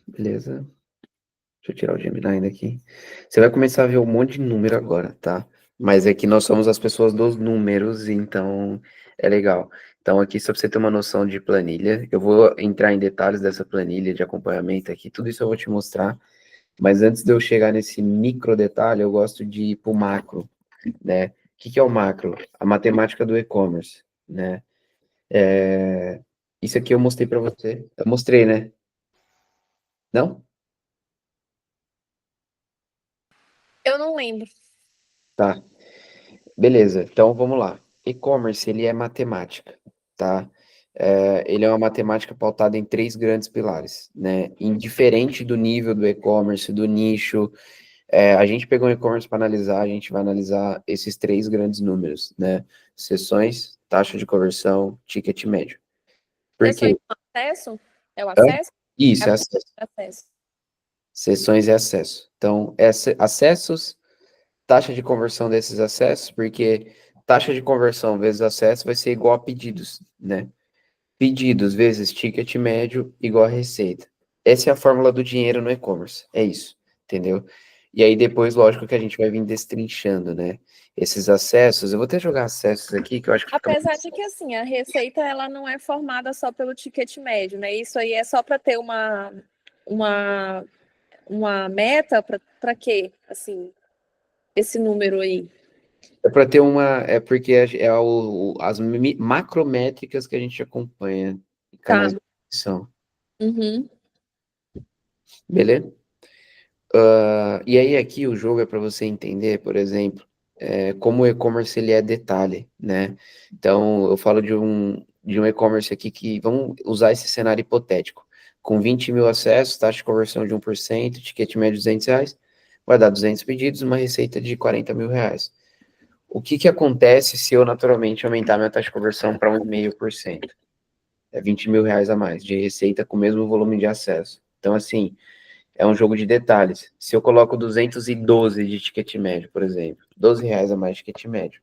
Beleza. Deixa eu tirar o Gemini ainda aqui. Você vai começar a ver um monte de número agora, tá? Mas é que nós somos as pessoas dos números, então é legal. Então aqui, só pra você ter uma noção de planilha, eu vou entrar em detalhes dessa planilha de acompanhamento aqui, tudo isso eu vou te mostrar. Mas antes de eu chegar nesse micro detalhe, eu gosto de ir pro macro, né? O que que é o macro? A matemática do e-commerce, né? Isso aqui eu mostrei para você. Eu mostrei, né? Não? Eu não lembro. Tá. Beleza. Então vamos lá. E-commerce, ele é matemática, tá? Ele é uma matemática pautada em três grandes pilares, né? Indiferente do nível do e-commerce, do nicho, a gente pegou o e-commerce para analisar, a gente vai analisar esses três grandes números, né? Sessões, taxa de conversão, ticket médio. Por Sessões quê? de acesso? É o Hã? acesso? É Isso, a é parte acesso. de acesso. Sessões e acesso. Então, acessos, taxa de conversão desses acessos, porque taxa de conversão vezes acesso vai ser igual a pedidos, né? Pedidos vezes ticket médio igual a receita. Essa é a fórmula do dinheiro no e-commerce. É isso, entendeu? E aí depois, lógico que a gente vai vir destrinchando, né? Esses acessos, eu vou até jogar acessos aqui, que eu acho que fica Apesar mais. de que assim, a receita ela não é formada só pelo ticket médio, né? Isso aí é só para ter uma, uma meta para quê? Assim, esse número aí. É para ter uma. É porque as macrométricas que a gente acompanha em Tá. canais de distribuição. Uhum. Beleza? E aí aqui o jogo é para você entender, por exemplo, como o e-commerce ele é detalhe, né? Então eu falo de um e-commerce aqui que vamos usar esse cenário hipotético. Com 20 mil acessos, taxa de conversão de 1%, ticket médio de R$ 200, vai dar 200 pedidos, uma receita de R$ 40 mil. O que que acontece se eu naturalmente aumentar minha taxa de conversão para 1,5%? É R$ 20 mil a mais de receita com o mesmo volume de acesso. Então, assim, é um jogo de detalhes. Se eu coloco 212 de ticket médio, por exemplo, R$ 12 a mais de ticket médio,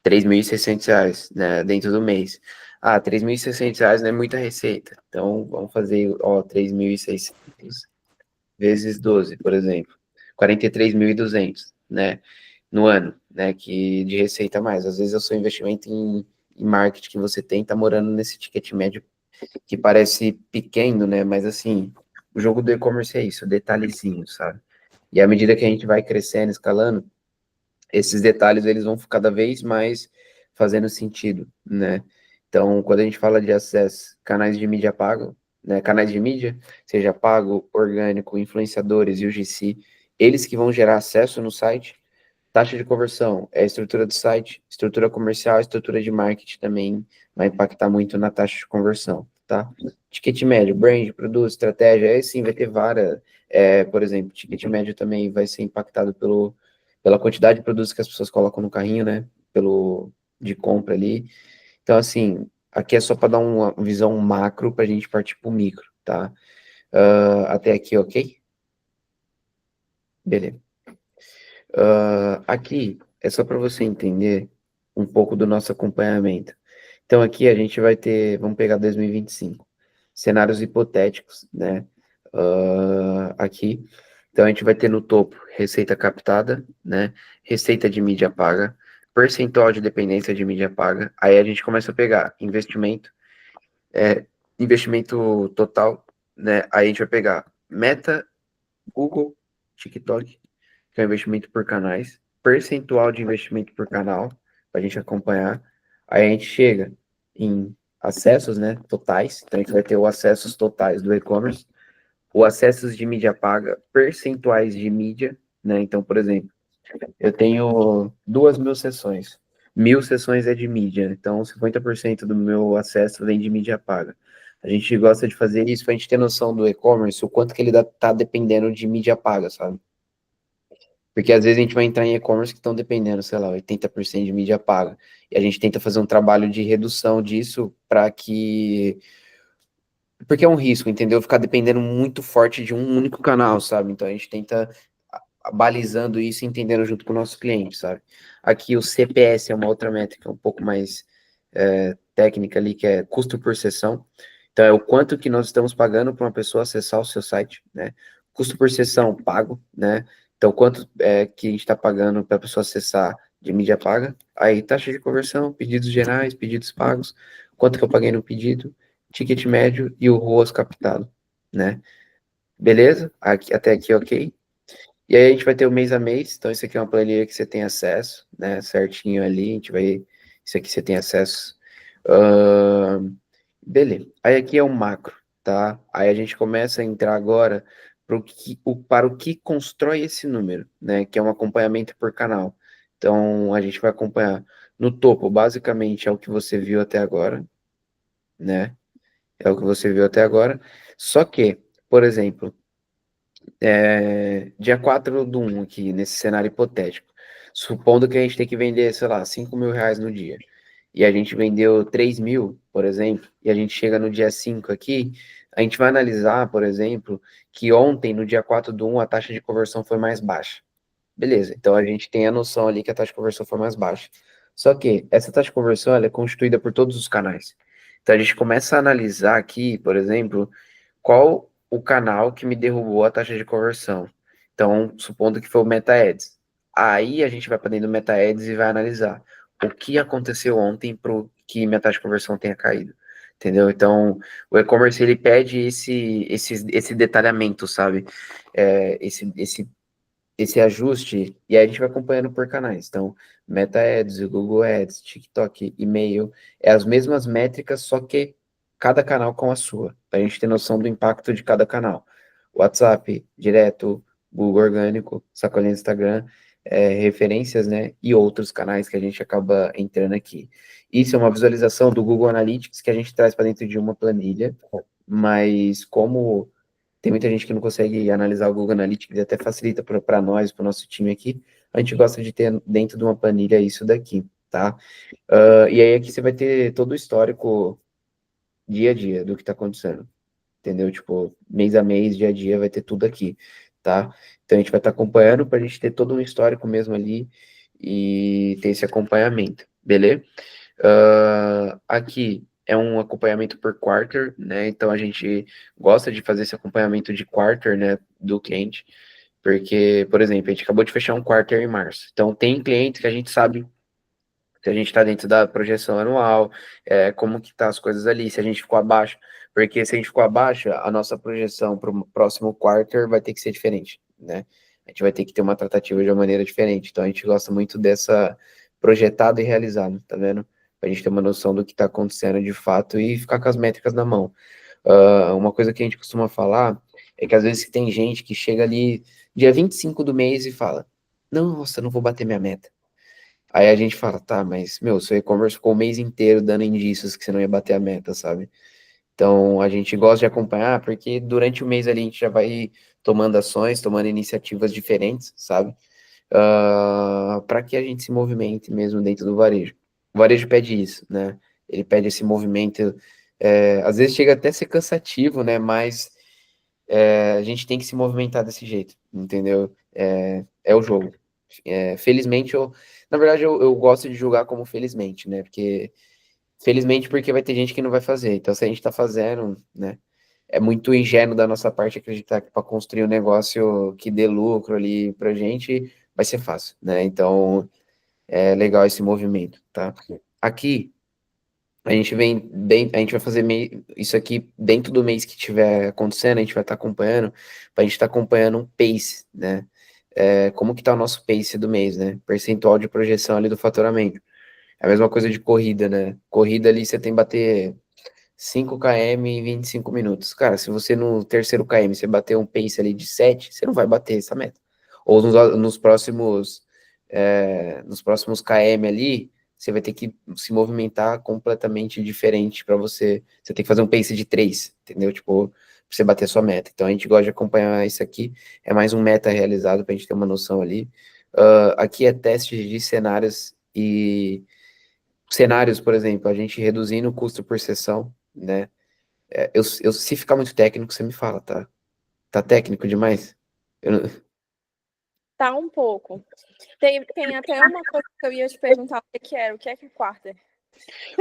R$ 3.600, né, dentro do mês. Ah, R$ 3.600 não é muita receita. Então, vamos fazer, ó, 3.600 vezes 12, por exemplo. 43.200, né, no ano, né, que de receita a mais. Às vezes, o seu investimento em marketing que você tem tá morando nesse ticket médio que parece pequeno, né? Mas assim, o jogo do e-commerce é isso, detalhezinho, sabe? E à medida que a gente vai crescendo, escalando, esses detalhes eles vão cada vez mais fazendo sentido, né? Então, quando a gente fala de acesso, canais de mídia pago, né? Canais de mídia, seja pago, orgânico, influenciadores e UGC, eles que vão gerar acesso no site. Taxa de conversão é a estrutura do site, estrutura comercial, estrutura de marketing também vai impactar muito na taxa de conversão, tá? Ticket médio, brand, produto, estratégia, aí sim vai ter várias, por exemplo, ticket médio também vai ser impactado pela quantidade de produtos que as pessoas colocam no carrinho, né? De compra ali. Então, assim, aqui é só para dar uma visão macro para a gente partir para o micro, tá? Até aqui, ok? Beleza. Aqui é só para você entender um pouco do nosso acompanhamento. Então, aqui a gente vai ter, vamos pegar 2025, cenários hipotéticos, né? Aqui. Então, a gente vai ter no topo receita captada, né? Receita de mídia paga, percentual de dependência de mídia paga. Aí a gente começa a pegar investimento, investimento total, né? Aí a gente vai pegar Meta, Google, TikTok, que é o investimento por canais, percentual de investimento por canal, para a gente acompanhar. Aí a gente chega em acessos, né, totais, então a gente vai ter os acessos totais do e-commerce, os acessos de mídia paga, percentuais de mídia, né, então, por exemplo, eu tenho 2.000 sessões, 1.000 sessões é de mídia, então 50% do meu acesso vem de mídia paga. A gente gosta de fazer isso para a gente ter noção do e-commerce, o quanto que ele tá dependendo de mídia paga, sabe? Porque às vezes a gente vai entrar em e-commerce que estão dependendo, sei lá, 80% de mídia paga. E a gente tenta fazer um trabalho de redução disso para que. Porque é um risco, entendeu? Ficar dependendo muito forte de um único canal, sabe? Então a gente tenta balizando isso e entendendo junto com o nosso cliente, sabe? Aqui o CPS é uma outra métrica um pouco mais técnica ali, que é custo por sessão. Então, é o quanto que nós estamos pagando para uma pessoa acessar o seu site, né? Custo por sessão pago, né? Então, quanto é que a gente está pagando para a pessoa acessar de mídia paga? Aí, taxa de conversão, pedidos gerais, pedidos pagos, quanto que eu paguei no pedido, ticket médio e o ROAS captado, né? Beleza? Até aqui, ok? E aí a gente vai ter o mês a mês, então isso aqui é uma planilha que você tem acesso, né? Certinho ali, a gente vai. Isso aqui você tem acesso. Ahn, beleza. Aí aqui é um macro, tá? Aí a gente começa a entrar agora para o que constrói esse número, né? Que é um acompanhamento por canal. Então a gente vai acompanhar no topo, basicamente, é o que você viu até agora, né? É o que você viu até agora. Só que, por exemplo, dia 4 do 1 aqui, nesse cenário hipotético, supondo que a gente tem que vender, sei lá, R$ 5.000 no dia, e a gente vendeu 3.000, por exemplo, e a gente chega no dia 5 aqui, a gente vai analisar, por exemplo, que ontem, no dia 4 do 1, a taxa de conversão foi mais baixa. Beleza, então a gente tem a noção ali que a taxa de conversão foi mais baixa. Só que essa taxa de conversão ela é constituída por todos os canais. Então a gente começa a analisar aqui, por exemplo, qual o canal que me derrubou a taxa de conversão. Então, supondo que foi o Meta Ads. Aí a gente vai para dentro do Meta Ads e vai analisar o que aconteceu ontem para que minha taxa de conversão tenha caído. Entendeu? Então, o e-commerce ele pede esse detalhamento, sabe? Esse ajuste, e aí a gente vai acompanhando por canais. Então, Meta Ads, Google Ads, TikTok, e-mail, é as mesmas métricas, só que cada canal com a sua, para a gente ter noção do impacto de cada canal. WhatsApp, direto, Google Orgânico, Sacolinha do Instagram, referências, né, e outros canais que a gente acaba entrando aqui. Isso é uma visualização do Google Analytics que a gente traz para dentro de uma planilha, mas como tem muita gente que não consegue analisar o Google Analytics e até facilita para nós, para o nosso time aqui. A gente gosta de ter dentro de uma planilha isso daqui, tá? E aí aqui você vai ter todo o histórico dia a dia do que está acontecendo, entendeu? Tipo, mês a mês, dia a dia, vai ter tudo aqui, tá? Então a gente vai estar acompanhando para a gente ter todo um histórico mesmo ali e ter esse acompanhamento, beleza? Aqui é um acompanhamento por quarter, né? Então a gente gosta de fazer esse acompanhamento de quarter, né, do cliente, porque, por exemplo, a gente acabou de fechar um quarter em março. Então tem clientes que a gente sabe se a gente está dentro da projeção anual, como que tá as coisas ali, se a gente ficou abaixo, porque se a gente ficou abaixo, a nossa projeção para o próximo quarter vai ter que ser diferente, né? A gente vai ter que ter uma tratativa de uma maneira diferente. Então a gente gosta muito dessa projetado e realizado, tá vendo? Pra gente ter uma noção do que está acontecendo de fato e ficar com as métricas na mão. Uma coisa que a gente costuma falar é que às vezes tem gente que chega ali dia 25 do mês e fala: Nossa, não vou bater minha meta. Aí a gente fala, tá, mas, meu, seu e-commerce ficou o mês inteiro dando indícios que você não ia bater a meta, sabe? Então, a gente gosta de acompanhar, porque durante o mês ali a gente já vai tomando ações, tomando iniciativas diferentes, sabe? Para que a gente se movimente mesmo dentro do varejo. O varejo pede isso, né? Ele pede esse movimento. Às vezes chega até a ser cansativo, né? Mas a gente tem que se movimentar desse jeito, entendeu? É o jogo. Felizmente, na verdade, eu gosto de julgar como felizmente, né? Porque, felizmente, porque vai ter gente que não vai fazer. Então, se a gente tá fazendo, né? É muito ingênuo da nossa parte acreditar que para construir um negócio que dê lucro ali pra gente, vai ser fácil, né? Então, é legal esse movimento, tá? Aqui, a gente vai fazer isso aqui dentro do mês que tiver acontecendo, a gente vai estar acompanhando, a gente estar acompanhando um pace, né? Como que tá o nosso pace do mês, né? Percentual de projeção ali do faturamento. É a mesma coisa de corrida, né? Corrida ali você tem que bater 5 km em 25 minutos. Cara, se você no terceiro km você bater um pace ali de 7, você não vai bater essa meta. Ou nos próximos km ali, você vai ter que se movimentar completamente diferente para você. Você tem que fazer um pace de 3, entendeu? Tipo, pra você bater a sua meta. Então a gente gosta de acompanhar isso aqui. É mais um meta realizado para a gente ter uma noção ali. Aqui é teste de cenários e cenários, por exemplo, a gente reduzindo o custo por sessão, né? Se ficar muito técnico, você me fala, tá? Tá técnico demais? Eu não- Tá um pouco. Tem até uma coisa que eu ia te perguntar o que que era, o que é quarter?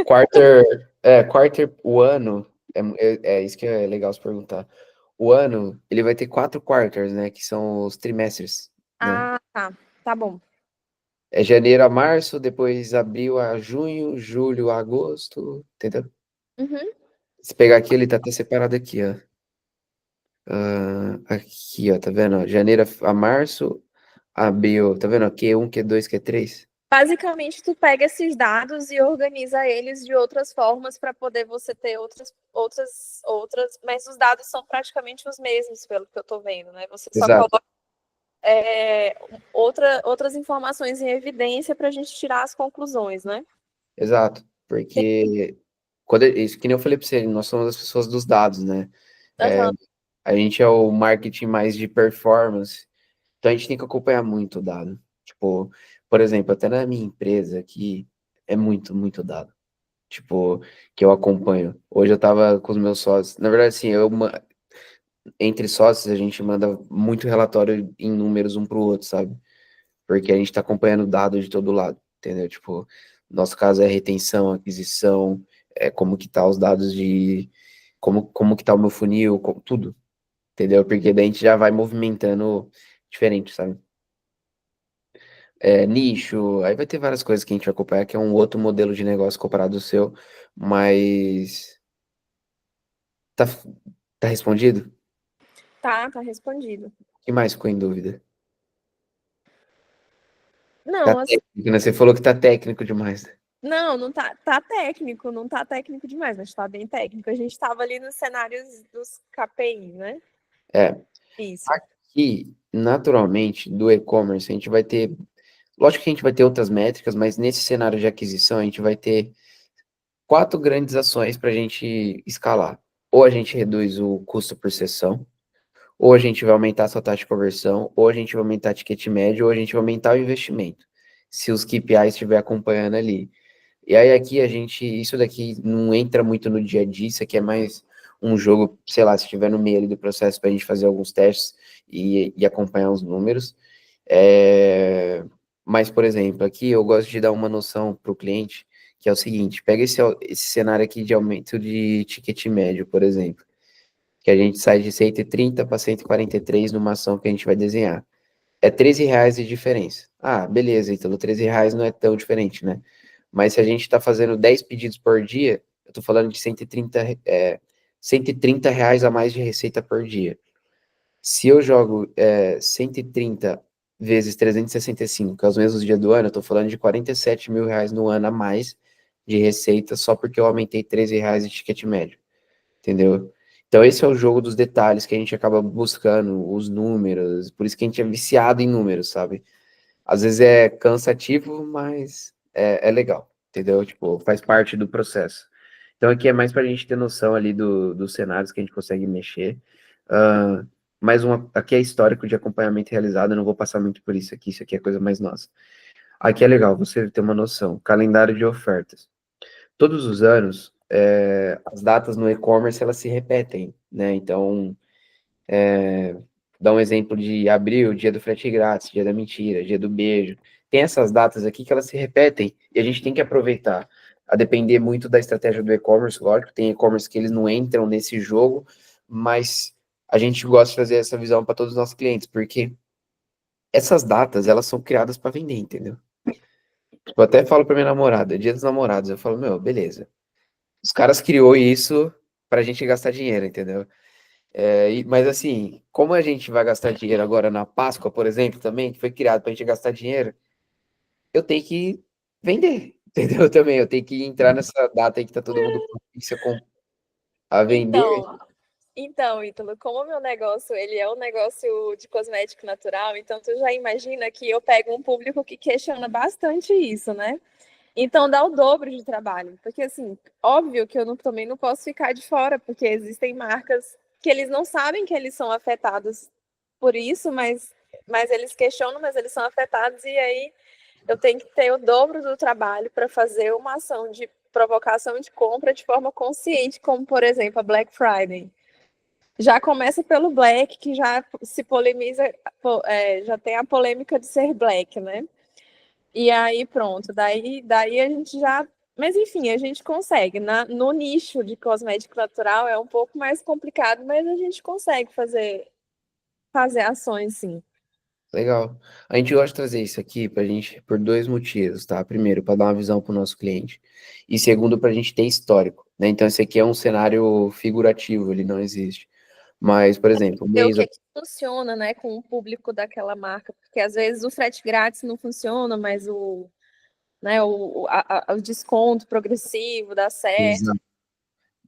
Quarter, quarter, o ano. É isso que é legal se perguntar. O ano, ele vai ter 4 quarters, né? Que são os trimestres, né? Ah, tá. Tá bom. É janeiro a março, depois abril a junho, julho a agosto, entendeu? Uhum. Se pegar aqui, ele tá até separado aqui, ó. Aqui, ó, tá vendo? Ó? Janeiro a março, abril, tá vendo? Q1, Q2, Q3. Basicamente, tu pega esses dados e organiza eles de outras formas para poder você ter outras, mas os dados são praticamente os mesmos, pelo que eu estou vendo, né? Você só Exato, coloca outras informações em evidência para a gente tirar as conclusões, né? exato. Porque, isso que nem eu falei pra você, nós somos as pessoas dos dados, né? É, Aham. a gente é o marketing mais de performance, então a gente tem que acompanhar muito o dado. Tipo, por exemplo, até na minha empresa aqui, é muito, muito dado. Tipo, que eu acompanho. Hoje eu tava com os meus sócios. Na verdade, assim, entre sócios a gente manda muito relatório em números um pro outro, sabe? Porque a gente tá acompanhando dados de todo lado, entendeu? Tipo, nosso caso é retenção, aquisição, como que tá os dados de como que tá o meu funil, tudo, entendeu? Porque daí a gente já vai movimentando diferente, sabe? Nicho, aí vai ter várias coisas que a gente vai acompanhar, que é um outro modelo de negócio comparado ao seu, mas tá, tá respondido? Tá respondido. O que mais ficou em dúvida? Tá Não, assim, técnico, né? Você falou que tá técnico demais, né? não tá técnico, não tá técnico demais, mas tá bem técnico. A gente estava ali nos cenários dos KPI, né? É, Isso. aqui, naturalmente, do e-commerce, a gente vai ter, lógico que a gente vai ter outras métricas, mas nesse cenário de aquisição, a gente vai ter 4 grandes ações para a gente escalar. Ou a gente reduz o custo por sessão, ou a gente vai aumentar a sua taxa de conversão, ou a gente vai aumentar a ticket médio, ou a gente vai aumentar o investimento, se os KPIs estiver acompanhando ali. E aí aqui isso daqui não entra muito no dia a dia, isso aqui é mais um jogo, sei lá, se estiver no meio ali do processo para a gente fazer alguns testes e acompanhar os números. É, Mas, por exemplo, aqui eu gosto de dar uma noção para o cliente, que é o seguinte, pega esse cenário aqui de aumento de ticket médio, por exemplo, que a gente sai de 130 para 143 numa ação que a gente vai desenhar. É R$ 13 de diferença. Ah, beleza, então R$ 13 não é tão diferente, né? Mas se a gente está fazendo 10 pedidos por dia, eu estou falando de 130 reais a mais de receita por dia. Se eu jogo 130 vezes 365, que é os mesmos dias do ano, eu estou falando de R$ 47.000 no ano a mais de receita só porque eu aumentei R$ 13 de ticket médio, entendeu? Então esse é o jogo dos detalhes que a gente acaba buscando, os números, por isso que a gente é viciado em números, sabe? Às vezes é cansativo, mas é legal, entendeu? Tipo, faz parte do processo. Então aqui é mais para a gente ter noção ali dos cenários que a gente consegue mexer. Ah, aqui é histórico de acompanhamento realizado, eu não vou passar muito por isso aqui é coisa mais nossa. Aqui é legal, você ter uma noção. Calendário de ofertas. Todos os anos, as datas no e-commerce elas se repetem, né? Então, dá um exemplo de abril, dia do frete grátis, dia da mentira, dia do beijo. Tem essas datas aqui que elas se repetem e a gente tem que aproveitar. A depender muito da estratégia do e-commerce, lógico, tem e-commerce que eles não entram nesse jogo, mas a gente gosta de fazer essa visão para todos os nossos clientes, porque essas datas, elas são criadas para vender, entendeu? Eu até falo para minha namorada, dia dos namorados, eu falo, meu, beleza. Os caras criou isso pra gente gastar dinheiro, entendeu? Mas assim, como a gente vai gastar dinheiro agora na Páscoa, por exemplo, também, que foi criado para a gente gastar dinheiro, eu tenho que vender, entendeu? Também, eu tenho que entrar nessa data aí que tá todo mundo propício a vender. Então, Então, Ítalo, como o meu negócio, ele é um negócio de cosmético natural, então tu já imagina que eu pego um público que questiona bastante isso, né? Então dá o dobro de trabalho, porque assim, óbvio que eu também não posso ficar de fora, porque existem marcas que eles não sabem que eles são afetados por isso, mas eles questionam, mas eles são afetados, e aí eu tenho que ter o dobro do trabalho para fazer uma ação de provocação de compra de forma consciente, como por exemplo a Black Friday. Já começa pelo Black, que já se polemiza, já tem a polêmica de ser Black, né? E aí pronto, daí a gente já Mas enfim, a gente consegue. No nicho de cosmético natural é um pouco mais complicado, mas a gente consegue fazer ações, sim. Legal. A gente gosta de trazer isso aqui para a gente por dois motivos, tá? Primeiro, para dar uma visão para o nosso cliente. E segundo, para a gente ter histórico, né? Então, esse aqui é um cenário figurativo, ele não existe. Mas, por exemplo, Ver o mês. que que funciona, né, com o público daquela marca, porque às vezes o frete grátis não funciona, mas né, o desconto progressivo dá certo.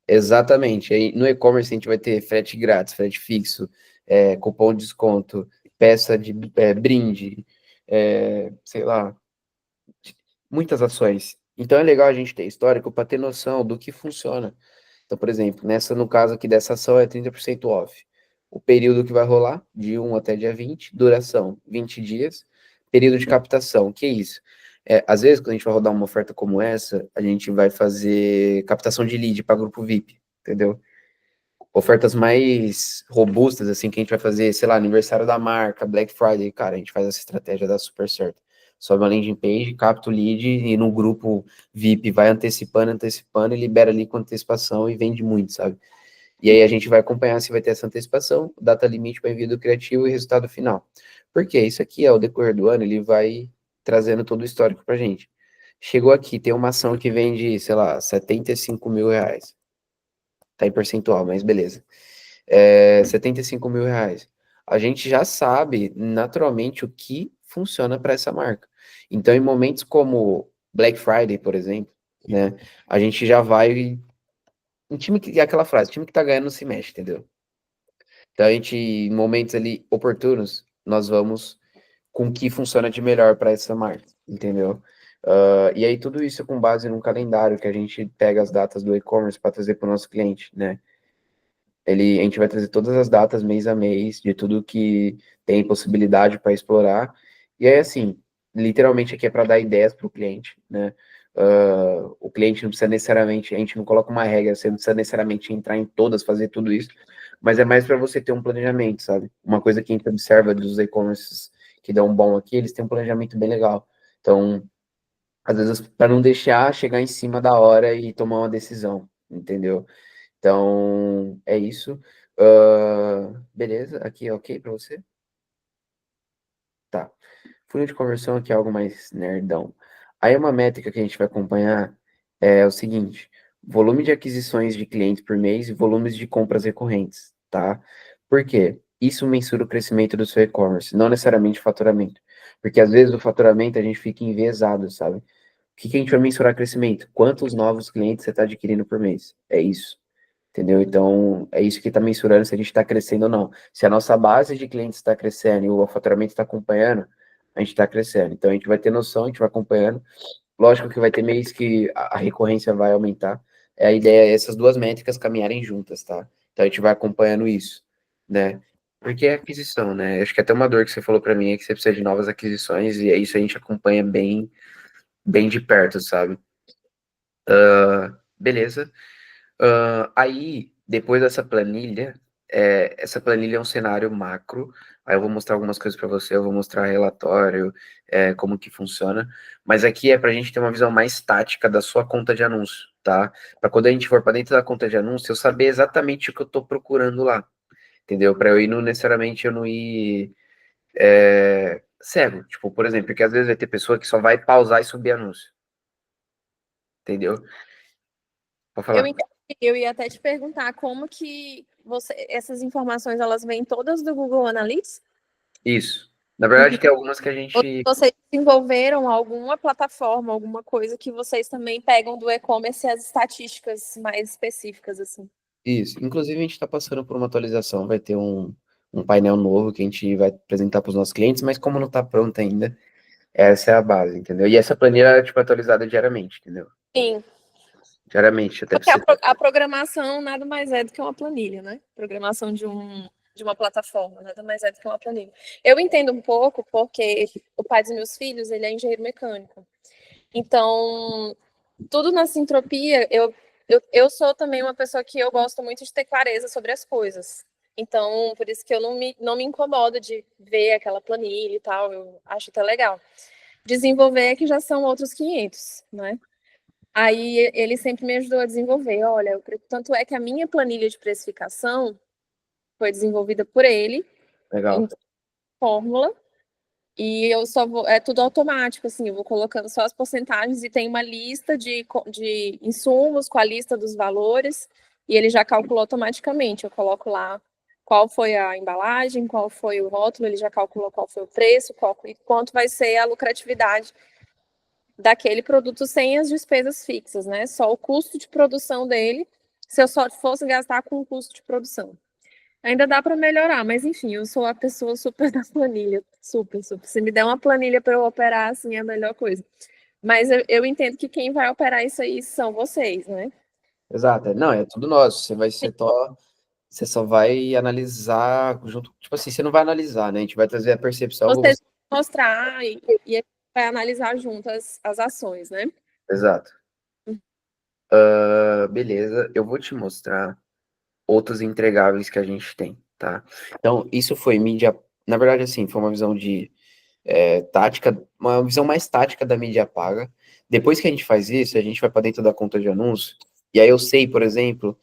Exatamente. Aí, no e-commerce a gente vai ter frete grátis, frete fixo, cupom de desconto, peça de brinde, sei lá, muitas ações. Então é legal a gente ter histórico para ter noção do que funciona. Então, por exemplo, no caso aqui dessa ação é 30% off. O período que vai rolar, de 1 até dia 20, duração 20 dias, período de captação, que é isso? Às vezes, quando a gente vai rodar uma oferta como essa, a gente vai fazer captação de lead para grupo VIP, entendeu? Ofertas mais robustas, assim, que a gente vai fazer, sei lá, aniversário da marca, Black Friday, cara, a gente faz essa estratégia, dá super certo. Sobe uma landing page, capta o lead e no grupo VIP vai antecipando, antecipando e libera ali com antecipação e vende muito, sabe? E aí a gente vai acompanhar se vai ter essa antecipação, data limite para envio do criativo e resultado final. Porque isso aqui, ao decorrer do ano, ele vai trazendo todo o histórico pra gente. Chegou aqui, tem uma ação que vende, sei lá, 75 mil reais. Tá em percentual, mas beleza. 75 mil reais. A gente já sabe naturalmente o que funciona para essa marca. Então, em momentos como Black Friday, por exemplo, né, a gente já vai. Um time que. É aquela frase, time que tá ganhando não se mexe, entendeu? Então, a gente, em momentos ali oportunos, nós vamos com o que funciona de melhor para essa marca, entendeu? E aí, tudo isso é com base num calendário que a gente pega as datas do e-commerce para trazer para o nosso cliente, né? A gente vai trazer todas as datas mês a mês, de tudo que tem possibilidade para explorar. E aí, assim, literalmente aqui é para dar ideias para o cliente, né? O cliente não precisa necessariamente, a gente não coloca uma regra, você não precisa necessariamente entrar em todas, fazer tudo isso, mas é mais para você ter um planejamento, sabe? Uma coisa que a gente observa dos e-commerces que dão bom aqui, eles têm um planejamento bem legal. Então, às vezes, para não deixar chegar em cima da hora e tomar uma decisão, entendeu? Então, é isso. Beleza, aqui é ok para você? Tá. Funil de conversão aqui é algo mais nerdão. Aí uma métrica que a gente vai acompanhar é o seguinte: volume de aquisições de clientes por mês e volumes de compras recorrentes, tá? Por quê? Isso mensura o crescimento do seu e-commerce, não necessariamente o faturamento. Porque às vezes o faturamento a gente fica enviesado, sabe? O que que a gente vai mensurar crescimento? Quantos novos clientes você está adquirindo por mês? É isso. Entendeu? Então, é isso que está mensurando se a gente está crescendo ou não. Se a nossa base de clientes está crescendo e o faturamento está acompanhando, a gente está crescendo. Então, a gente vai ter noção, a gente vai acompanhando. Lógico que vai ter mês que a recorrência vai aumentar. A ideia é essas duas métricas caminharem juntas, tá? Então, a gente vai acompanhando isso, né? Porque é aquisição, né? Acho que até uma dor que você falou para mim é que você precisa de novas aquisições e é isso a gente acompanha bem, bem de perto, sabe? Beleza. Aí, depois dessa planilha, essa planilha é um cenário macro. Aí eu vou mostrar algumas coisas para você, eu vou mostrar relatório, como que funciona. Mas aqui é para a gente ter uma visão mais tática da sua conta de anúncio, tá? Para quando a gente for para dentro da conta de anúncio, eu saber exatamente o que eu estou procurando lá, entendeu? Para eu ir não necessariamente eu não ir cego. Tipo, por exemplo, porque às vezes vai ter pessoa que só vai pausar e subir anúncio, entendeu? Pode Eu falar. entendi. Eu ia até te perguntar como que essas informações elas vêm todas do Google Analytics? Isso. Na verdade, tem algumas que a Ou gente. vocês desenvolveram alguma plataforma, alguma coisa que vocês também pegam do e-commerce as estatísticas mais específicas, assim? Isso. Inclusive, a gente está passando por uma atualização, vai ter um painel novo que a gente vai apresentar para os nossos clientes, mas como não está pronto ainda, essa é a base, entendeu? E essa planilha é, tipo, atualizada diariamente, entendeu? Sim. Diariamente, até para Porque você. a programação nada mais é do que uma planilha, né? Programação de uma plataforma, nada mais é do que uma planilha. Eu entendo um pouco porque o pai dos meus filhos, ele é engenheiro mecânico. Então, tudo na sintropia, eu sou também uma pessoa que eu gosto muito de ter clareza sobre as coisas. Então, por isso que eu não me incomodo de ver aquela planilha e tal, eu acho até legal. Desenvolver é que já são outros 500, né? Aí ele sempre me ajudou a desenvolver. Olha, tanto é que a minha planilha de precificação foi desenvolvida por ele, em Legal. fórmula, e eu só vou. É tudo automático, assim, eu vou colocando só as porcentagens e tem uma lista de insumos com a lista dos valores, e ele já calculou automaticamente. Eu coloco lá qual foi a embalagem, qual foi o rótulo, ele já calculou qual foi o preço, quanto vai ser a lucratividade daquele produto sem as despesas fixas, né? Só o custo de produção dele, se eu só fosse gastar com o custo de produção. Ainda dá para melhorar, mas enfim, eu sou a pessoa super da planilha, super, super. Se me der uma planilha para eu operar, assim, é a melhor coisa. Mas eu entendo que quem vai operar isso aí são vocês, né? Exato. Não, é tudo nosso. Você só vai analisar junto, tipo assim, você não vai analisar, né? A gente vai trazer a percepção. Vocês vão mostrar e a gente vai analisar juntas as ações, né? Exato. Beleza, eu vou te mostrar outros entregáveis que a gente tem, tá? Então, isso foi mídia. Na verdade, assim, foi uma visão de tática, uma visão mais tática da mídia paga. Depois que a gente faz isso, a gente vai para dentro da conta de anúncio, e aí eu sei, por exemplo,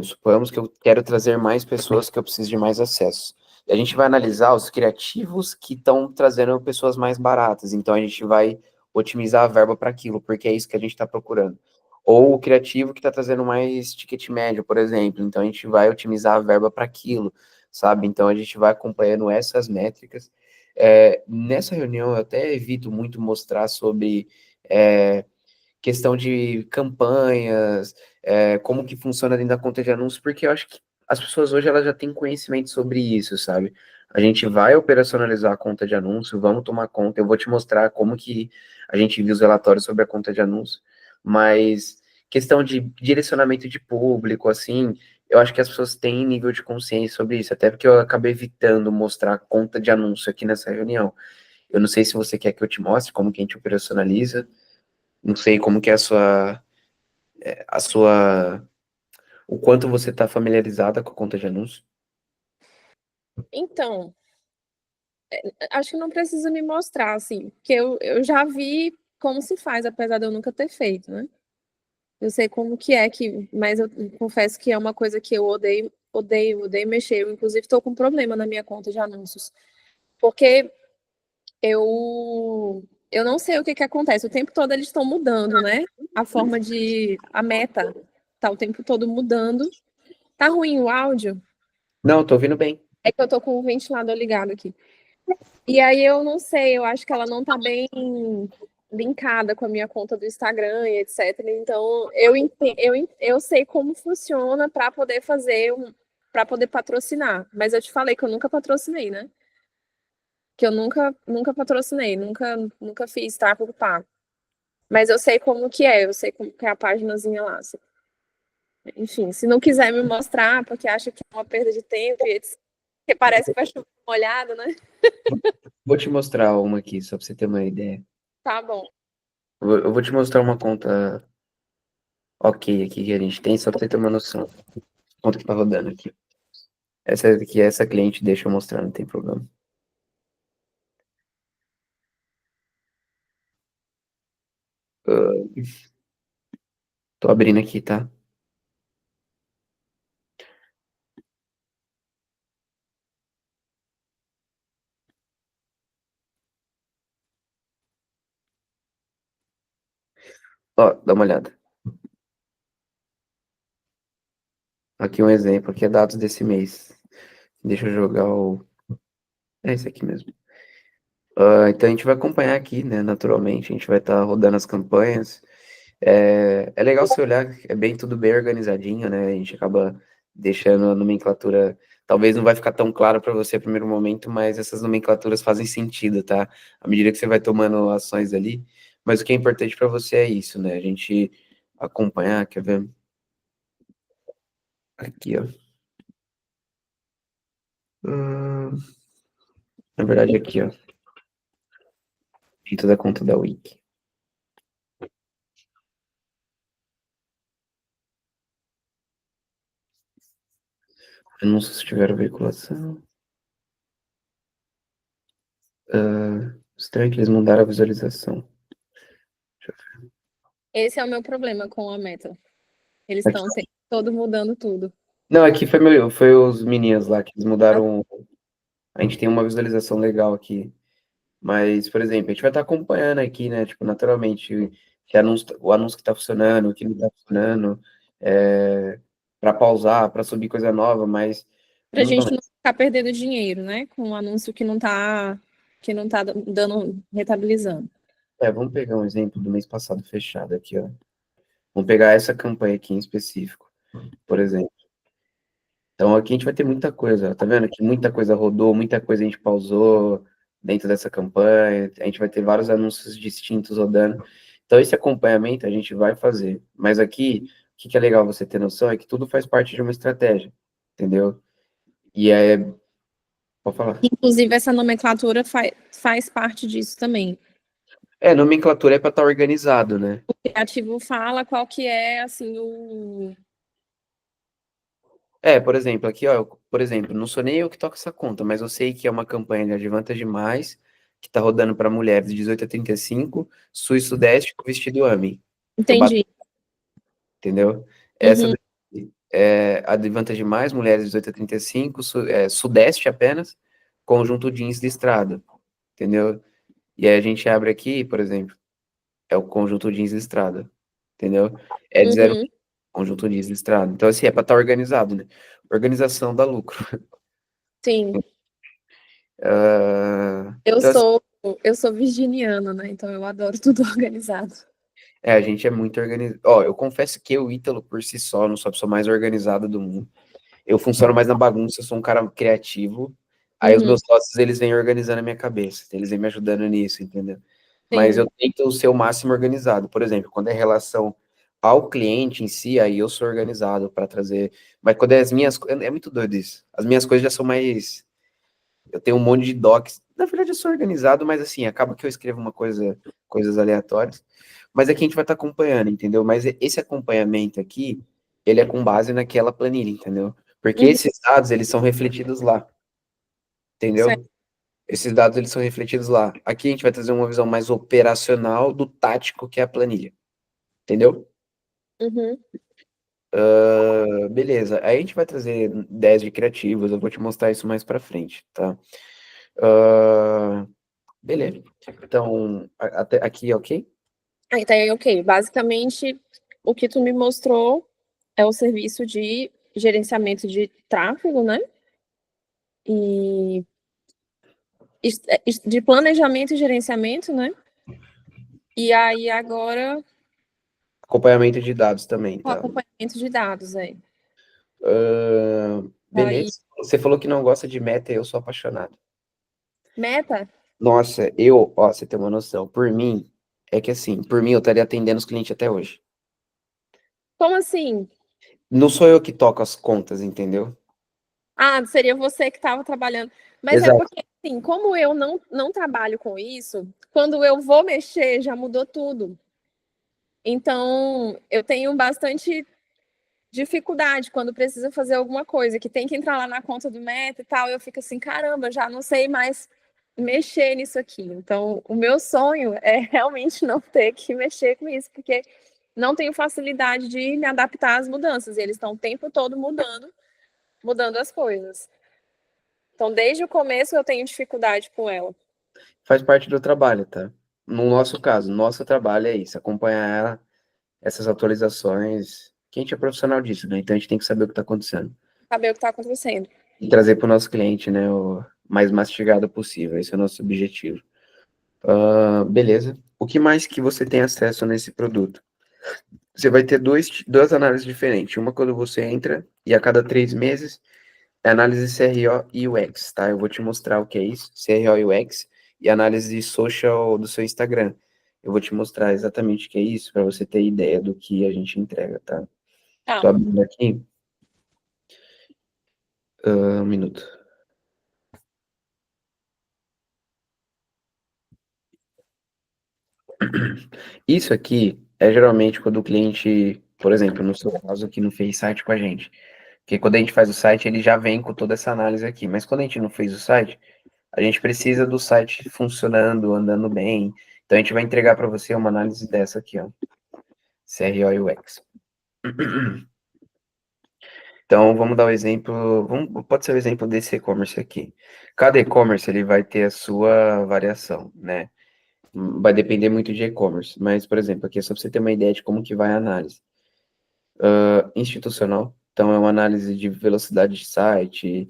suponhamos que eu quero trazer mais pessoas que eu preciso de mais acesso. E a gente vai analisar os criativos que estão trazendo pessoas mais baratas, então a gente vai otimizar a verba para aquilo, porque é isso que a gente está procurando. Ou o criativo que está trazendo mais ticket médio, por exemplo, então a gente vai otimizar a verba para aquilo, sabe? Então a gente vai acompanhando essas métricas. Nessa reunião, eu até evito muito mostrar sobre é, questão de campanhas, como que funciona dentro da conta de anúncios, porque eu acho que as pessoas hoje elas já têm conhecimento sobre isso, sabe? A gente vai operacionalizar a conta de anúncio, vamos tomar conta, eu vou te mostrar como que a gente viu os relatórios sobre a conta de anúncio, mas questão de direcionamento de público, assim, eu acho que as pessoas têm nível de consciência sobre isso, até porque eu acabei evitando mostrar a conta de anúncio aqui nessa reunião. Eu não sei se você quer que eu te mostre como que a gente operacionaliza, não sei como que é a sua, o quanto você está familiarizada com a conta de anúncio. Então, acho que não precisa me mostrar, assim, porque eu já vi como se faz, apesar de eu nunca ter feito, né? Eu sei como que é, mas eu confesso que é uma coisa que eu odeio, odeio, odeio mexer. Eu, inclusive, estou com problema na minha conta de anúncios. Porque eu não sei o que que acontece. O tempo todo eles estão mudando, né? A meta tá o tempo todo mudando. Tá ruim o áudio? Não, tô ouvindo bem. É que eu tô com o ventilador ligado aqui. E aí eu não sei, eu acho que ela não tá bem linkada com a minha conta do Instagram e etc. Então eu sei como funciona para poder para poder patrocinar. Mas eu te falei que eu nunca patrocinei, né? Que eu nunca patrocinei, nunca fiz tráfego pago. Mas eu sei como que é, eu sei como que é a paginazinha lá. Enfim, se não quiser me mostrar, porque acha que é uma perda de tempo, e etc, porque parece que vai chover molhado, né? Vou te mostrar uma aqui, só para você ter uma ideia. Tá bom. Eu vou te mostrar uma conta ok aqui que a gente tem, só para você ter uma noção. Conta que tá rodando aqui. Essa aqui, essa cliente deixa eu mostrar, não tem problema. Ah, tô abrindo aqui, tá? Ó, dá uma olhada. Aqui um exemplo, aqui é dados desse mês. Deixa eu jogar o. É esse aqui mesmo. Então a gente vai acompanhar aqui, né? Naturalmente, a gente vai estar rodando as campanhas. É legal você olhar, é bem tudo bem organizadinho, né? A gente acaba deixando a nomenclatura. Talvez não vai ficar tão claro para você no primeiro momento, mas essas nomenclaturas fazem sentido, tá? À medida que você vai tomando ações ali. Mas o que é importante para você é isso, né? A gente acompanhar, quer ver? Aqui, ó. Hum, Na verdade, aqui, ó. Dentro da conta da Wiki. Anúncios tiveram veiculação. Estranho que eles mudaram a visualização. Deixa eu ver. Esse é o meu problema com a Meta. Eles Aqui- estão todo mudando tudo. não, aqui foi os meninos lá que eles mudaram. A gente tem uma visualização legal aqui. Mas, por exemplo, a gente vai estar acompanhando aqui, né? Tipo, naturalmente, o anúncio que está funcionando, o que não está funcionando, para pausar, para subir coisa nova, mas Pra não gente vamos. não ficar perdendo dinheiro, né? Com um anúncio que não tá dando, rentabilizando. Vamos pegar um exemplo do mês passado fechado aqui, ó. Vamos pegar essa campanha aqui em específico, por exemplo. Então aqui a gente vai ter muita coisa, ó. Tá vendo que muita coisa rodou, muita coisa a gente pausou dentro dessa campanha. A gente vai ter vários anúncios distintos rodando. Então esse acompanhamento a gente vai fazer. Mas aqui, o que que é legal você ter noção é que tudo faz parte de uma estratégia, entendeu? E pode falar. Inclusive, essa nomenclatura faz parte disso também. Nomenclatura é para estar organizado, né? O criativo fala qual que é, assim, Por exemplo, aqui, ó, por exemplo, não sou nem eu que toco essa conta, mas eu sei que é uma campanha de Advantage Mais, que tá rodando para mulheres de 18 a 35, Sul e Sudeste com vestido AMI. Eu bato, Entendi. entendeu? Essa Uhum, daqui é a Advantage Mais, mulheres de 18 a 35, Sudeste apenas, conjunto jeans listrado, entendeu? E aí a gente abre aqui, por exemplo, é o conjunto jeans listrado, entendeu? É de zero uhum, conjunto jeans listrado. Então, assim, é para estar organizado, né? Organização dá lucro. sim. Eu Então, assim, sou, eu sou virginiana, né? Então eu adoro tudo organizado. a gente é muito organizado. Ó, eu confesso que o Ítalo, por si só, não sou a pessoa mais organizada do mundo. Eu funciono mais na bagunça, eu sou um cara criativo. Aí os Uhum, meus sócios, eles vêm organizando a minha cabeça, eles vêm me ajudando nisso, entendeu? Mas eu sim. tento ser o máximo organizado. Por exemplo, quando é relação ao cliente em si, aí eu sou organizado para trazer. Mas quando é as minhas. É muito doido isso. As minhas coisas já são mais. Eu tenho um monte de docs. Na verdade, eu sou organizado, mas assim, acaba que eu escrevo coisas aleatórias. Mas aqui a gente vai estar acompanhando, entendeu? Mas esse acompanhamento aqui, ele é com base naquela planilha, entendeu? Porque Uhum, esses dados, eles são refletidos lá, certo. entendeu? Esses dados, eles são refletidos lá. Aqui a gente vai trazer uma visão mais operacional do tático, que é a planilha, entendeu? Uhum. Beleza. Aí a gente vai trazer ideias de criativos, eu vou te mostrar isso mais pra frente, tá? Ah, beleza. Então, até aqui, ok? Aí tá aí, ok. Basicamente, o que tu me mostrou é o serviço de gerenciamento de tráfego, né? E de planejamento e gerenciamento, né? E aí agora Acompanhamento de dados também, o tá? acompanhamento de dados aí. Aí, Beleza. Você falou que não gosta de meta, eu sou apaixonado. meta? Nossa, você tem uma noção. Por mim, é que assim, por mim eu estaria atendendo os clientes até hoje. Como assim? Não sou eu que toco as contas, entendeu? Ah, seria você que estava trabalhando. Mas é Exato. porque, assim, como eu não trabalho com isso, quando eu vou mexer, já mudou tudo. Então, eu tenho bastante dificuldade quando precisa fazer alguma coisa, que tem que entrar lá na conta do Meta e tal. Eu fico assim, caramba, já não sei mais mexer nisso aqui. Então, o meu sonho é realmente não ter que mexer com isso, porque não tenho facilidade de me adaptar às mudanças. E eles estão o tempo todo mudando as coisas. Então, desde o começo eu tenho dificuldade com ela. Faz parte do trabalho, tá? No nosso caso, nosso trabalho é isso, acompanhar essas atualizações, que a gente é profissional disso, né? Então a gente tem que saber o que está acontecendo. Saber o que está acontecendo. E trazer para o nosso cliente, né, o mais mastigado possível. Esse é o nosso objetivo. Beleza. O que mais que você tem acesso nesse produto? Você vai ter duas análises diferentes. Uma quando você entra e a cada 3 meses é análise CRO e UX, tá? Eu vou te mostrar o que é isso, CRO e UX, e análise social do seu Instagram. Eu vou te mostrar exatamente o que é isso, para você ter ideia do que a gente entrega, tá? Tô Tá. abrindo aqui, um minuto. Isso aqui é geralmente quando o cliente, por exemplo, no seu caso aqui não fez site com a gente. Porque quando a gente faz o site, ele já vem com toda essa análise aqui. Mas quando a gente não fez o site, a gente precisa do site funcionando, andando bem. Então a gente vai entregar para você uma análise dessa aqui, ó. CRO e UX. Então, vamos dar o exemplo, pode ser o exemplo desse e-commerce aqui. Cada e-commerce ele vai ter a sua variação, né? Vai depender muito de e-commerce, mas, por exemplo, aqui é só para você ter uma ideia de como que vai a análise. Institucional, então é uma análise de velocidade de site,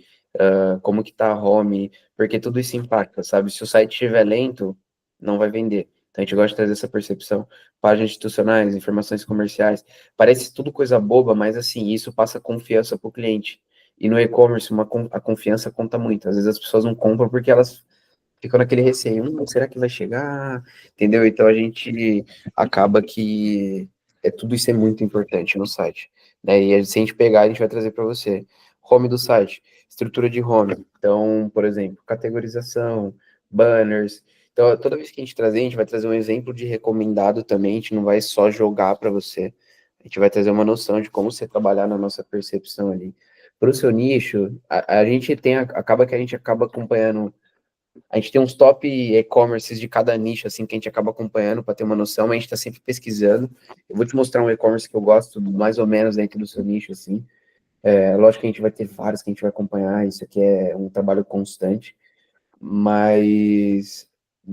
como que tá a home, porque tudo isso impacta, sabe? Se o site estiver lento, não vai vender. Então a gente gosta de trazer essa percepção. Páginas institucionais, informações comerciais, parece tudo coisa boba, mas assim, isso passa confiança para o cliente. E no e-commerce, a confiança conta muito. Às vezes as pessoas não compram porque elas ficam naquele receio, será que vai chegar? Entendeu? Então a gente acaba que tudo isso é muito importante no site, né? E se a gente pegar, a gente vai trazer para você. Home do site, estrutura de home. Então, por exemplo, categorização, banners. Então, toda vez que a gente trazer, a gente vai trazer um exemplo de recomendado também, a gente não vai só jogar para você. A gente vai trazer uma noção de como você trabalhar na nossa percepção ali. Para o seu nicho, a gente tem, acaba que a gente acaba acompanhando, a gente tem uns top e-commerces de cada nicho, assim, que a gente acaba acompanhando para ter uma noção, mas a gente está sempre pesquisando. Eu vou te mostrar um e-commerce que eu gosto mais ou menos dentro do seu nicho, assim. Lógico que a gente vai ter vários que a gente vai acompanhar, isso aqui é um trabalho constante, mas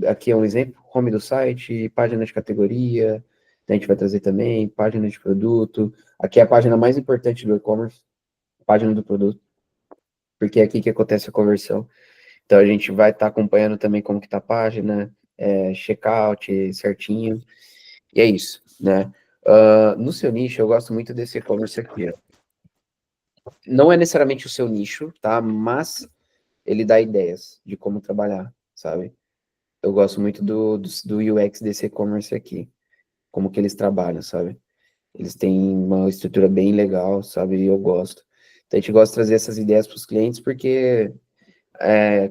aqui é um exemplo, home do site, página de categoria, a gente vai trazer também, página de produto. Aqui é a página mais importante do e-commerce, página do produto, porque é aqui que acontece a conversão. Então a gente vai estar acompanhando também como que tá a página, checkout certinho, e é isso, né? No seu nicho, eu gosto muito desse e-commerce aqui, ó. Não é necessariamente o seu nicho, tá? Mas ele dá ideias de como trabalhar, sabe? Eu gosto muito do UX desse e-commerce aqui, como que eles trabalham, sabe? Eles têm uma estrutura bem legal, sabe? E eu gosto. Então a gente gosta de trazer essas ideias para os clientes, porque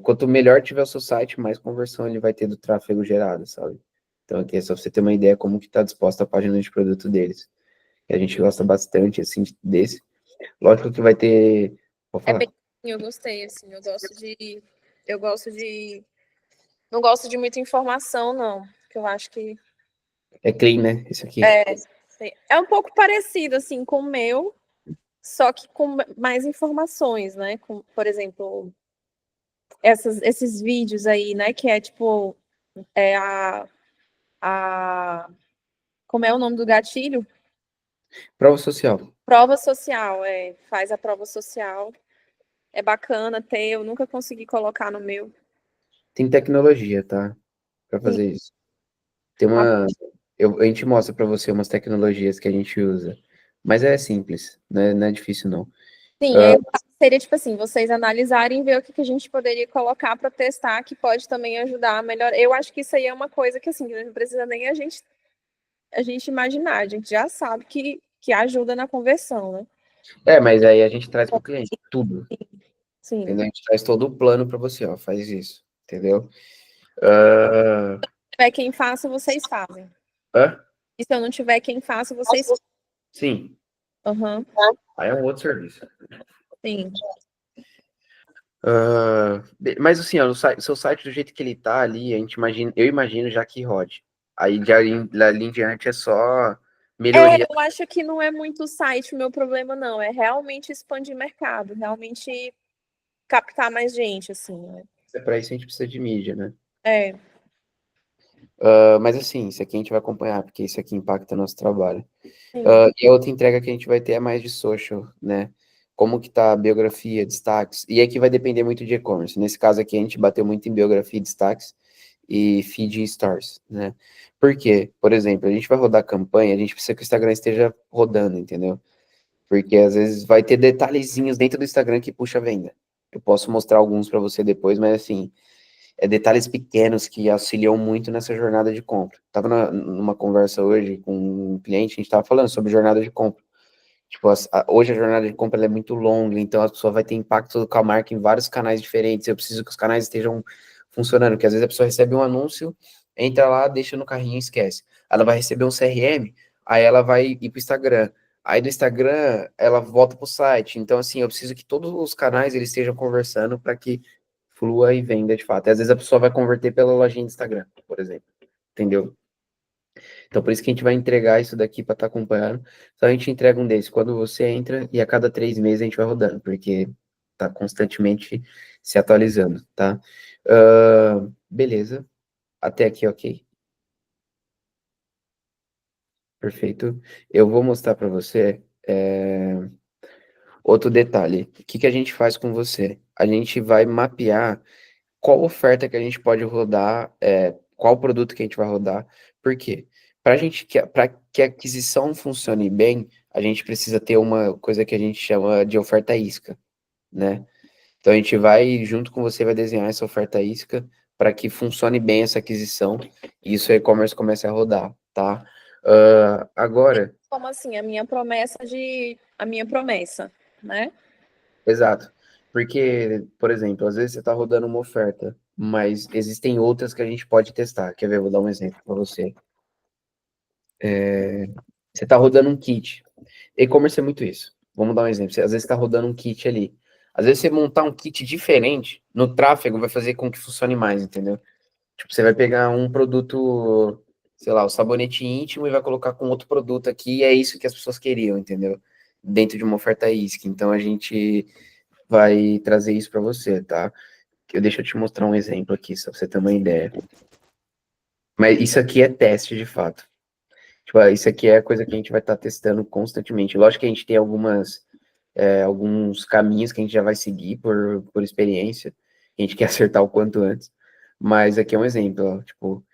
quanto melhor tiver o seu site, mais conversão ele vai ter do tráfego gerado, sabe? Então aqui é só pra você ter uma ideia como que está disposta a página de produto deles. E a gente gosta bastante, assim, desse. Lógico que vai ter... Vou É falar. bem, eu gostei, assim, eu gosto de, não gosto de muita informação, não, porque eu acho que É clean, né? Esse aqui. é, é um pouco parecido, assim, com o meu, só que com mais informações, né? Com, por exemplo, esses vídeos aí, né? Que é tipo é a como é o nome do gatilho? Prova social. Prova social, faz a prova social. É bacana ter, eu nunca consegui colocar no meu. Tem tecnologia, tá? Para Sim, fazer isso. Tem a- uma... a gente mostra para você umas tecnologias que a gente usa. Mas é simples, né? Não é difícil, não. sim, aí seria tipo assim, vocês analisarem e ver o que a gente poderia colocar para testar, que pode também ajudar a melhorar. Eu acho que isso aí é uma coisa que assim, não precisa nem a gente imaginar, a gente já sabe que ajuda na conversão, né? Mas aí a gente traz para o cliente tudo. Sim. Entendeu? A gente traz todo o plano para você, ó. Faz isso. Entendeu? Ah, Se tiver quem faça, vocês fazem. hã? E se eu não tiver quem faça, vocês. Sim. Aham, Aí é um outro serviço. sim. Mas assim, ó, seu site do jeito que ele tá ali, a gente imagina, eu imagino já que rode. Aí dali em diante é só melhoria. Eu acho que não é muito o site o meu problema, não. É realmente expandir mercado, realmente captar mais gente, assim, né? Para isso a gente precisa de mídia, né? É, Mas assim, isso aqui a gente vai acompanhar, porque isso aqui impacta o nosso trabalho. sim. E a outra entrega que a gente vai ter é mais de social, né? Como que tá a biografia, destaques. E aqui vai depender muito de e-commerce. Nesse caso aqui a gente bateu muito em biografia, destaques e feed e stars, né? Por quê? Por exemplo, a gente vai rodar campanha, a gente precisa que o Instagram esteja rodando, entendeu? Porque às vezes vai ter detalhezinhos dentro do Instagram que puxa a venda. Eu posso mostrar alguns para você depois, mas assim, detalhes pequenos que auxiliam muito nessa jornada de compra. Tava numa conversa hoje com um cliente, a gente tava falando sobre jornada de compra. Tipo, hoje a jornada de compra ela é muito longa, então a pessoa vai ter impacto com a marca em vários canais diferentes. Eu preciso que os canais estejam funcionando, porque às vezes a pessoa recebe um anúncio, entra lá, deixa no carrinho e esquece. Ela vai receber um CRM, aí ela vai ir para o Instagram. Aí do Instagram ela volta para o site. Então, assim, eu preciso que todos os canais eles estejam conversando para que flua e venda de fato. E às vezes a pessoa vai converter pela lojinha do Instagram, por exemplo. Entendeu? Então, por isso que a gente vai entregar isso daqui para estar acompanhando. Então, a gente entrega um desses quando você entra e a cada 3 meses a gente vai rodando, porque tá constantemente se atualizando, tá? Beleza. Até aqui, ok. Perfeito. Eu vou mostrar para você outro detalhe. O que que a gente faz com você? A gente vai mapear qual oferta que a gente pode rodar, qual produto que a gente vai rodar. Por quê? Para que a aquisição funcione bem, a gente precisa ter uma coisa que a gente chama de oferta isca, né? Então a gente vai, junto com você, vai desenhar essa oferta isca para que funcione bem essa aquisição e isso o e-commerce comece a rodar, tá? Agora, Como assim? A minha promessa, né? exato. Porque, por exemplo, às vezes você está rodando uma oferta, mas existem outras que a gente pode testar. Quer ver? Vou dar um exemplo para você. Você está rodando um kit. E-commerce é muito isso. Vamos dar um exemplo. Às vezes está rodando um kit ali. Às vezes você montar um kit diferente no tráfego vai fazer com que funcione mais, entendeu? Tipo, você vai pegar um produto, sei lá, o sabonete íntimo e vai colocar com outro produto aqui, e é isso que as pessoas queriam, entendeu? Dentro de uma oferta isca. Então a gente vai trazer isso para você, tá? Deixa eu te mostrar um exemplo aqui, só pra você ter uma ideia. Mas isso aqui é teste de fato. Tipo, isso aqui é coisa que a gente vai estar testando constantemente. Lógico que a gente tem alguns caminhos que a gente já vai seguir por experiência. A gente quer acertar o quanto antes. Mas aqui é um exemplo, ó, tipo,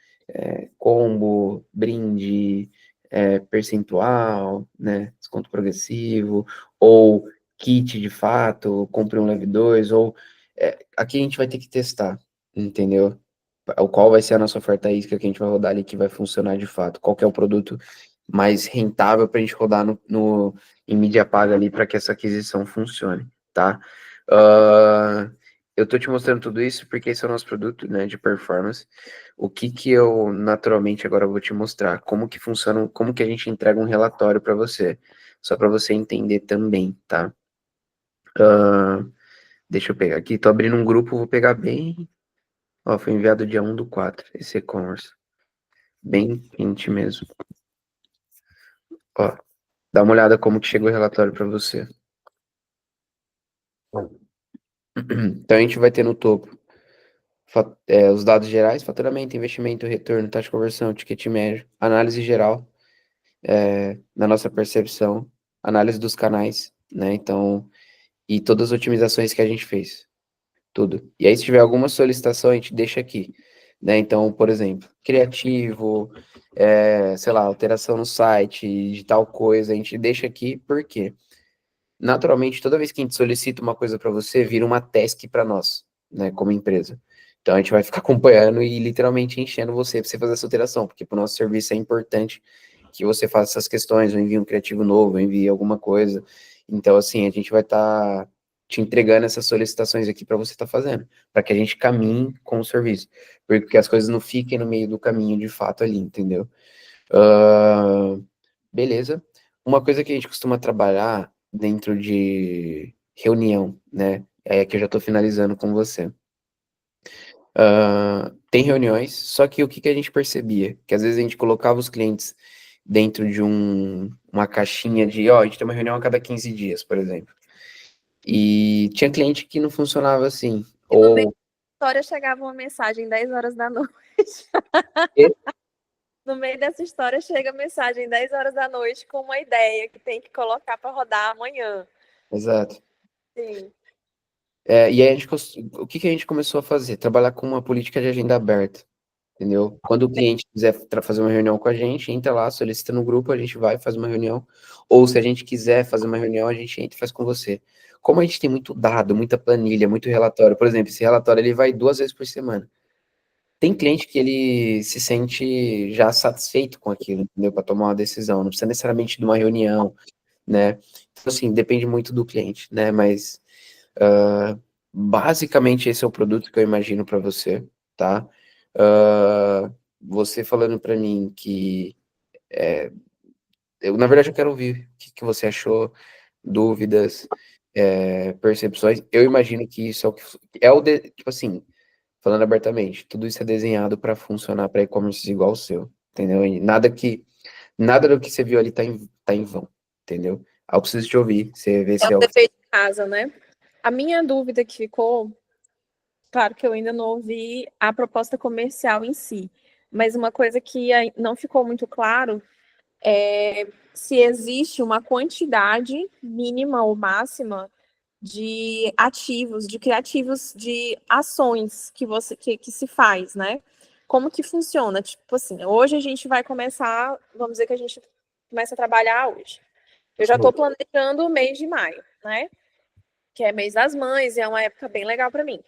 combo, brinde, percentual, né? Desconto progressivo, ou kit de fato, compre um leve dois, ou aqui a gente vai ter que testar, entendeu? O qual vai ser a nossa oferta isca que a gente vai rodar ali que vai funcionar de fato. Qual que é o produto mais rentável para a gente rodar em mídia paga ali para que essa aquisição funcione, tá? Ah, eu tô te mostrando tudo isso porque esse é o nosso produto, né, de performance. O que que eu naturalmente agora vou te mostrar, como que funciona, como que a gente entrega um relatório para você, só para você entender também, tá? Ah, deixa eu pegar aqui, tô abrindo um grupo, vou pegar bem, ó, foi enviado dia 1/4, esse e-commerce, bem quente mesmo. Ó, dá uma olhada como que chegou o relatório para você. Então a gente vai ter no topo os dados gerais, faturamento, investimento, retorno, taxa de conversão, ticket médio, análise geral, na nossa percepção, análise dos canais, né? Então, e todas as otimizações que a gente fez, tudo. E aí, se tiver alguma solicitação, a gente deixa aqui, né? Então, por exemplo, criativo, sei lá, alteração no site, de tal coisa, a gente deixa aqui, por quê? Naturalmente, toda vez que a gente solicita uma coisa para você, vira uma task para nós, né, como empresa. Então a gente vai ficar acompanhando e literalmente enchendo você para você fazer essa alteração, porque para o nosso serviço é importante que você faça essas questões, ou envie um criativo novo, ou envie alguma coisa. Então, assim, a gente vai estar te entregando essas solicitações aqui para você estar fazendo, para que a gente caminhe com o serviço, porque as coisas não fiquem no meio do caminho de fato ali, entendeu? Ah, beleza. Uma coisa que a gente costuma trabalhar dentro de reunião, né? É que eu já estou finalizando com você. Tem reuniões, só que o que que a gente percebia? Que às vezes a gente colocava os clientes dentro de uma caixinha de, ó, a gente tem uma reunião a cada 15 dias, por exemplo. E tinha cliente que não funcionava assim. E no meio Ou da história chegava uma mensagem 10 horas da noite. No meio dessa história chega a mensagem 10 horas da noite com uma ideia que tem que colocar para rodar amanhã. exato. Sim. E aí o que que a gente começou a fazer? Trabalhar com uma política de agenda aberta. Entendeu? Quando o cliente quiser fazer uma reunião com a gente, entra lá, solicita no grupo, a gente vai, faz uma reunião. Ou se a gente quiser fazer uma reunião, a gente entra e faz com você. Como a gente tem muito dado, muita planilha, muito relatório, por exemplo, esse relatório ele vai 2 vezes por semana. Tem cliente que ele se sente já satisfeito com aquilo, entendeu? Para tomar uma decisão, não precisa necessariamente de uma reunião, né? Então, assim, depende muito do cliente, né? Mas basicamente, esse é o produto que eu imagino para você, tá? Você falando para mim que na verdade, eu quero ouvir o que você achou, dúvidas, percepções. Eu imagino que isso é o que tipo assim, falando abertamente, tudo isso é desenhado para funcionar para e-commerce igual o seu, entendeu? E nada do que você viu ali tá em vão, entendeu? Aí eu preciso te ouvir, você vê É se um é o que... dever de casa, né? A minha dúvida que ficou, claro que eu ainda não ouvi a proposta comercial em si, mas uma coisa que não ficou muito claro é se existe uma quantidade mínima ou máxima de ativos, de criativos, de ações que você que se faz, né? Como que funciona? Tipo assim, hoje a gente vai começar, vamos dizer que a gente começa a trabalhar hoje. Eu já estou planejando o mês de maio, né? Que é mês das mães e é uma época bem legal para mim.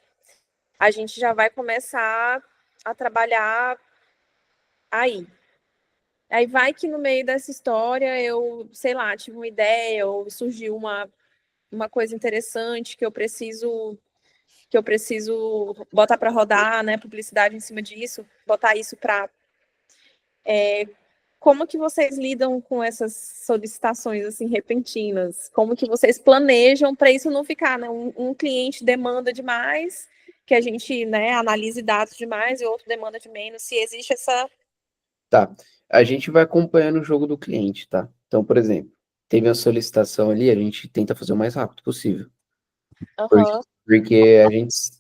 A gente já vai começar a trabalhar aí. Aí vai que no meio dessa história eu, sei lá, tive uma ideia ou surgiu uma coisa interessante que eu preciso botar para rodar, né, publicidade em cima disso, botar isso para como que vocês lidam com essas solicitações assim repentinas? Como que vocês planejam para isso não ficar, né? Um cliente demanda demais, que a gente, né, analise dados demais e outro demanda de menos. Se existe essa. Tá, a gente vai acompanhando o jogo do cliente, tá? Então, por exemplo, teve uma solicitação ali, a gente tenta fazer o mais rápido possível, porque, Aham, porque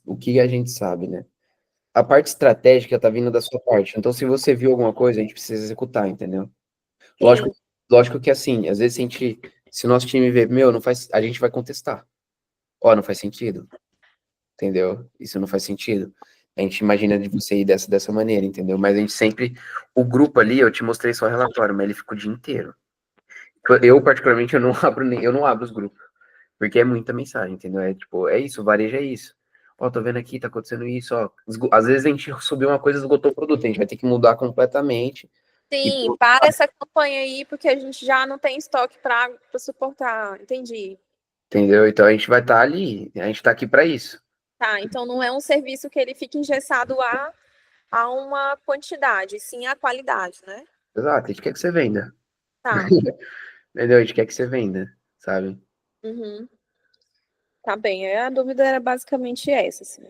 o que a gente sabe, né? A parte estratégica tá vindo da sua parte. Então, se você viu alguma coisa, a gente precisa executar, entendeu? Lógico, sim, lógico que assim, às vezes se o nosso time vê, meu, não faz, a gente vai contestar. Ó, não faz sentido, entendeu? Isso não faz sentido. A gente imagina de você ir dessa maneira, entendeu? Mas a gente sempre, o grupo ali, eu te mostrei só o relatório, mas ele fica o dia inteiro. Eu, particularmente, eu não abro os grupos, porque é muita mensagem, entendeu? É tipo, é isso, o varejo é isso. Ó, tô vendo aqui, tá acontecendo isso, ó. Às vezes a gente subiu uma coisa, esgotou o produto, a gente vai ter que mudar completamente. E, sim, pô, para essa campanha aí, porque a gente já não tem estoque para suportar. Entendi. entendeu? Então a gente vai estar ali, a gente tá aqui para isso. Tá, então não é um serviço que ele fica engessado a uma quantidade, sim a qualidade, né? Exato, a gente quer que você venda. Tá. Entendeu? A gente quer que você venda, sabe? Uhum. Tá bem. A dúvida era basicamente essa, assim.